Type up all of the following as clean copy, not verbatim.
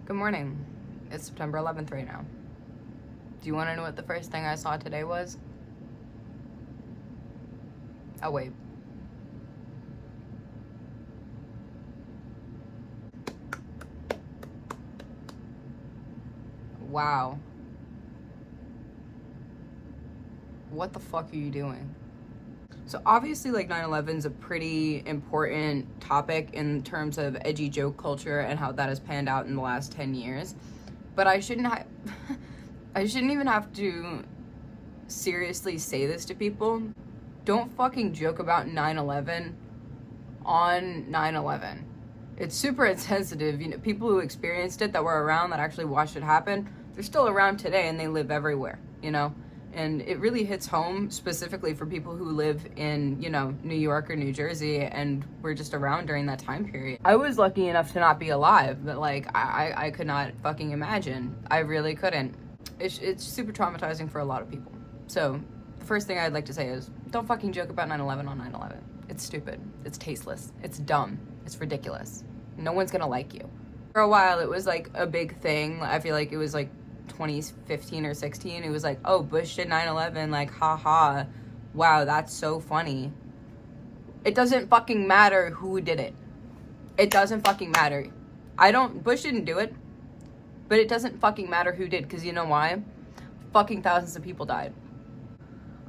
Good morning. It's September 11th right now. Do you want to know what the first thing I saw today was? Oh, wait. Wow. What the fuck are you doing? So obviously, like, 9/11 is a pretty important topic in terms of edgy joke culture and how that has panned out in the last 10 years. But I shouldn't I shouldn't even have to seriously say this to people. Don't fucking joke about 9/11 on 9/11. It's super insensitive. You know, people who experienced it, that were around, that actually watched it happen, they're still around today and they live everywhere, you know? And it really hits home specifically for people who live in, you know, New York or New Jersey and were just around during that time period. I was lucky enough to not be alive, but like, I could not fucking imagine. I really couldn't. It's super traumatizing for a lot of people. So the first thing I'd like to say is, don't fucking joke about 9/11 on 9/11. It's stupid. It's tasteless. It's dumb. It's ridiculous. No one's gonna like you. For a while, it was like a big thing. I feel like it was like 2015 or 16. It was like, oh, Bush did 9/11, like, haha. Wow, that's so funny. It doesn't fucking matter who did it. It doesn't fucking matter. Bush didn't do it, but it doesn't fucking matter who did, because you know why? Fucking thousands of people died.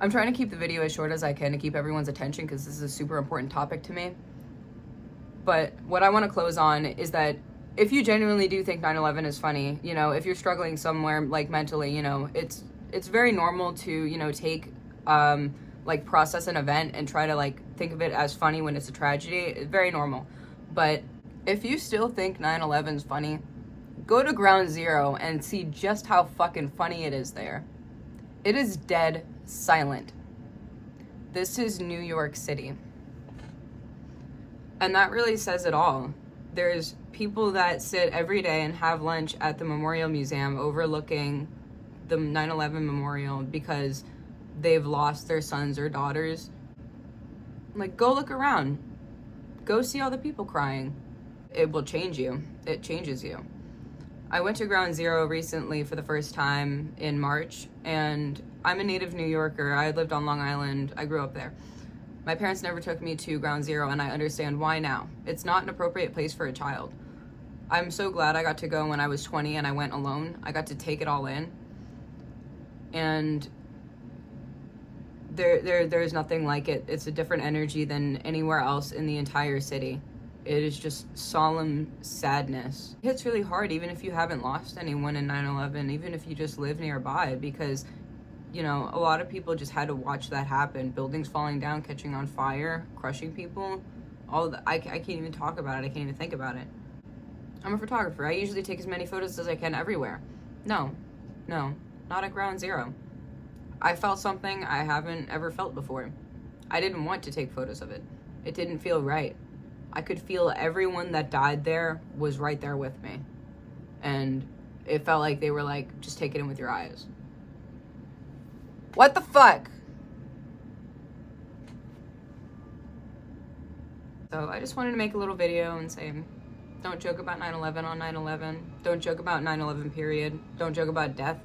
I'm trying to keep the video as short as I can to keep everyone's attention because this is a super important topic to me. But what I want to close on is that if you genuinely do think 9/11 is funny, you know, if you're struggling somewhere like mentally, you know, it's very normal to, you know, take like process an event and try to like think of it as funny when it's a tragedy. It's very normal. But if you still think 9/11 is funny, go to Ground Zero and see just how fucking funny it is there. It is dead silent. This is New York City. And that really says it all. There's people that sit every day and have lunch at the Memorial Museum overlooking the 9/11 memorial because they've lost their sons or daughters. Like, go look around. Go see all the people crying. It will change you. It changes you. I went to Ground Zero recently for the first time in March, and I'm a native New Yorker. I lived on Long Island. I grew up there. My parents never took me to Ground Zero, and I understand why now. It's not an appropriate place for a child. I'm so glad I got to go when I was 20 and I went alone. I got to take it all in. And there's nothing like it. It's a different energy than anywhere else in the entire city. It is just solemn sadness. It hits really hard, even if you haven't lost anyone in 9/11, even if you just live nearby, because, you know, a lot of people just had to watch that happen. Buildings falling down, catching on fire, crushing people. I can't even talk about it. I can't even think about it. I'm a photographer. I usually take as many photos as I can everywhere. No, not at Ground Zero. I felt something I haven't ever felt before. I didn't want to take photos of it. It didn't feel right. I could feel everyone that died there was right there with me. And it felt like they were like, just take it in with your eyes. What the fuck? So I just wanted to make a little video and say, don't joke about 9/11 on 9/11. Don't joke about 9/11 period. Don't joke about death.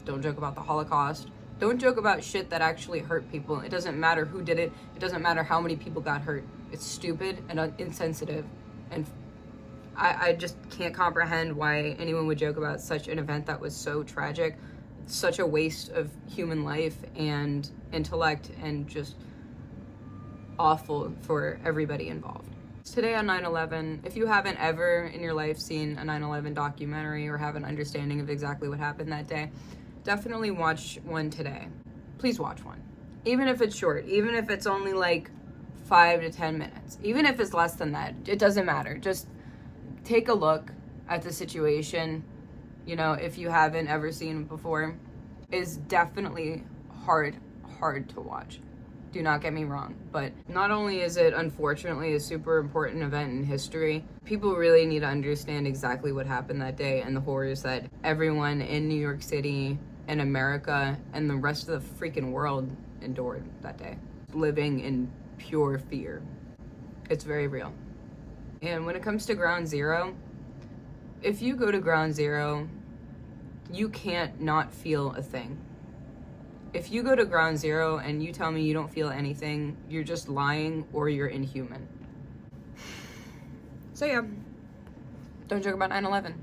Don't joke about the Holocaust. Don't joke about shit that actually hurt people. It doesn't matter who did it. It doesn't matter how many people got hurt. It's stupid and insensitive. And I just can't comprehend why anyone would joke about such an event that was so tragic. Such a waste of human life and intellect, and just awful for everybody involved. Today on 9/11, if you haven't ever in your life seen a 9/11 documentary or have an understanding of exactly what happened that day, definitely watch one today. Please watch one. Even if it's short, even if it's only like 5 to 10 minutes, even if it's less than that, it doesn't matter. Just take a look at the situation. You know, if you haven't ever seen it before, is definitely hard to watch. Do not get me wrong, but not only is it unfortunately a super important event in history, people really need to understand exactly what happened that day and the horrors that everyone in New York City and America and the rest of the freaking world endured that day, living in pure fear. It's very real. And when it comes to Ground Zero, if you go to ground zero, you can't not feel a thing. If you go to ground zero and you tell me you don't feel anything, you're just lying or you're inhuman. So yeah, don't joke about 9/11.